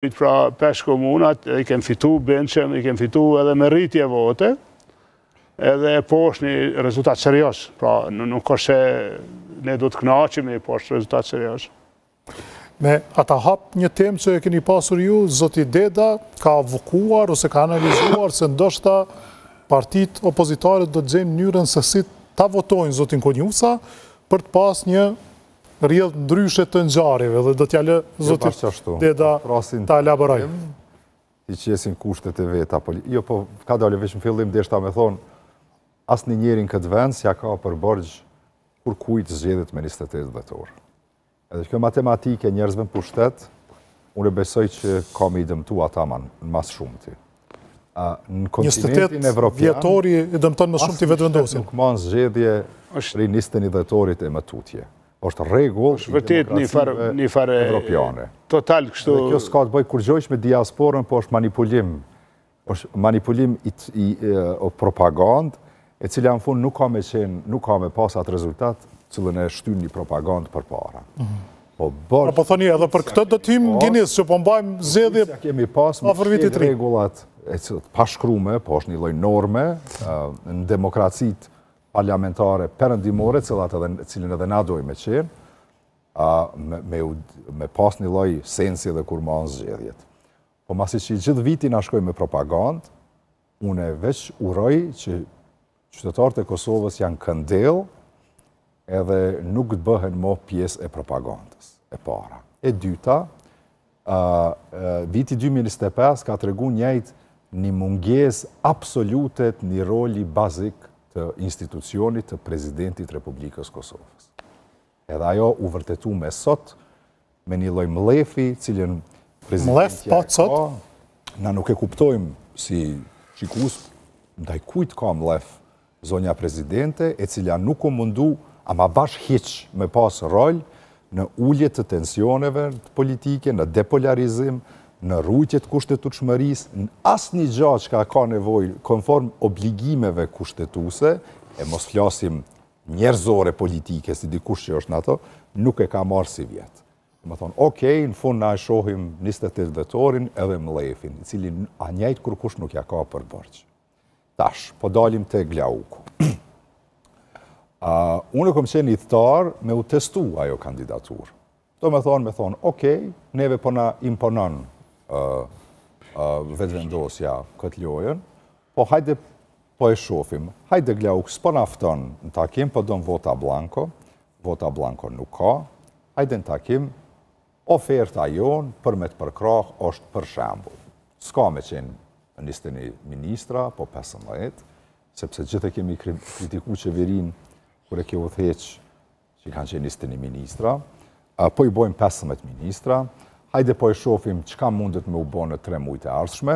Pra 5 komunat, i kem fitu Benqem, i kem fitu edhe me rritje vote, edhe po është një rezultat serios. Pra nuk është se ne do të knaqemi, po është rezultat serios. Me ata hap një temë që e keni pasur ju, zoti Deda ka avokuar ose ka analizuar se ndoshta partit opozitare do të gjejnë mënyrën se si ta votojnë zotin Konjusa për të pas një rrjedh ndryshe të ngjarjeve dhe do t'ja lë zotit Deda ta elaboroj. I qesin kushtet e veta. Jo, po ka dalë veç në fillim deshta me thonë asnjë njeri në këtë vend s'ja ka për borxh kur kujt zgjedhet me 28 dhjetor. Edhe kjo matematike njerëzve në pushtet, unë besoj që ka me i dëmtu ata në mas shumëti. Në kontinentin evropian, vjetori i dëmton më shumë të vetëvendosin. Nuk ma në zgjedhje prej 21 dhjetorit e më tutje. është rregull i demokracive evropiane. Total kështu. Dhe kjo s'ka të bëj kur gjojsh me diasporën, po është manipulim. Është manipulim i propagandë, e cila në fund nuk ka me pas atë rezultat, cilën e shtyn një propagandë përpara. Po thoni edhe për këtë do t'him Ginis që po mbajmë zgjedhje kemi pas me rregullat e pashkrume, po është një lloj norme në demokracitë parlamentare perëndimore, cilën edhe na dojmë me qenë, me pas një lloj sensi dhe kur ma në zgjedhjet. Po masi që i gjithë viti na shkoj me propagandë, unë veç uroj që qytetarët e Kosovës janë këndell edhe nuk të bëhen mo pjesë e propagandës, e para. E dyta, viti 2025 ka tregu njëjtë një mungesë absolute të një roli bazik të institucionit të Presidentit Republikës Kosovës. Edhe ajo u vërtetu me sot, me një lloj mlefi, cilën Presidentja ka, na nuk e kuptojmë si shikus, ndaj kujt ka mlef zonja Presidente, e cila nuk u mundu, ama bash hiq me pas rol në ullje të tensioneve politike, në depolarizim, në rrujtjet kushtetutshmërisë, në asë një gjatë që ka nevoj konform obligimeve kushtetuse, e mos flasim njerëzore politike, si dikush që është në ato, nuk e ka marrë si vjetë. Më thonë, okej, në fund na e shohim 28 dhjetorin edhe mlefin, i cili a njëjtë kur kush nuk ja ka për borxh. Tash, po dalim te Glauku. Unë kom qenë i thtar me u testu ajo kandidatur. Do me thonë, okej, neve po na imponon vetëvendosja këtë lojën, po hajde po e shofim, hajde Glauk, s'po nafton në takim, po don vota blanko nuk ka, hajde në takim, oferta jonë për me të përkrah është për shembull. S'ka me qenë në 21 ministra, po 15, sepse gjithë e kemi kritiku qeverin kër e kjo u theq që kanë qenë 21 ministra, po i bojmë 15 ministra, hajde po e shofim çka mundet me u bo në 3 muajt e ardhshme,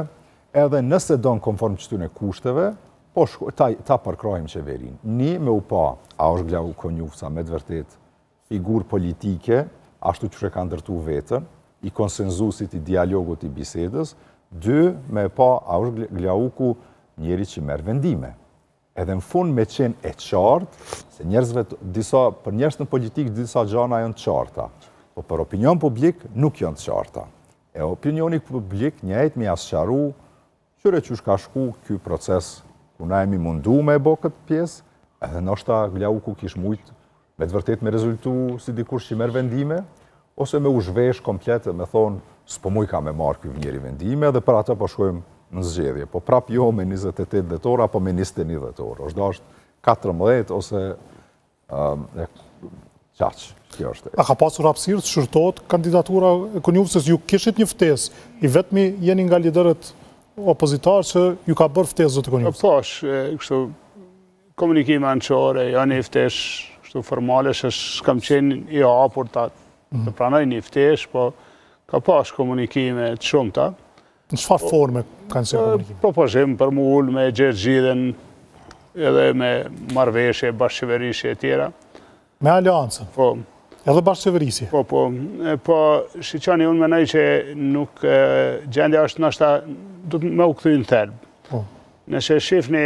edhe nëse donë konform qëtyn e kushteve, po ta përkrahim qeverin. Një me u pa, a është Glauku Konjufsa me të vërtet figur politike, ashtu që ka ndërtu vetën, i konsenzusit, i dialogut, i bisedës, 2 me pa, a është Glauku njeri që merr vendime. Edhe në fund me qenë e qartë, se njerëzve, për njerëz në politikë, disa gjana janë të qarta, po për opinion publik nuk janë të qarta. E opinioni publik njëjtë me asqaru, qyre që ka shku ky proces, ku na jemi mundu me e bo këtë pjesë, edhe ndoshta Glauku kish mujt me të vërtet me rezultu si dikush që merr vendime, ose me u zhvesh komplet me thonë, s'po muj ka me marrë ky njeri vendime, dhe për atë po shkojmë në zgjedhje. Po prap jo me 28 dhjetor, apo me 21 dhjetor. Është dashtë 14 ose qaq. Kjo është. A ka pasur hapësirë të shërtohet kandidatura e Konjufsës? Ju kishit një ftesë, i vetmi jeni nga liderët opozitarë që ju ka bërë ftesë zotë Konjufsës? Po, kështu komunikime anëqore, janë një ftesë kështu formale, që s'kam qenë i hapur të pranoj një ftesë, po ka pas komunikime të shumta. Në çfarë forme kanë qenë komunikime? Propozim për mu ullë me gjergjidhen, edhe me marrëveshje, bashkëqeverisje e tjera. Me aliancën? Po. Edhe bashkëqeverisje? Po, shiqani unë menoj që nuk gjendja është nashta, du të me u këthy në thelbë. Nëse shifni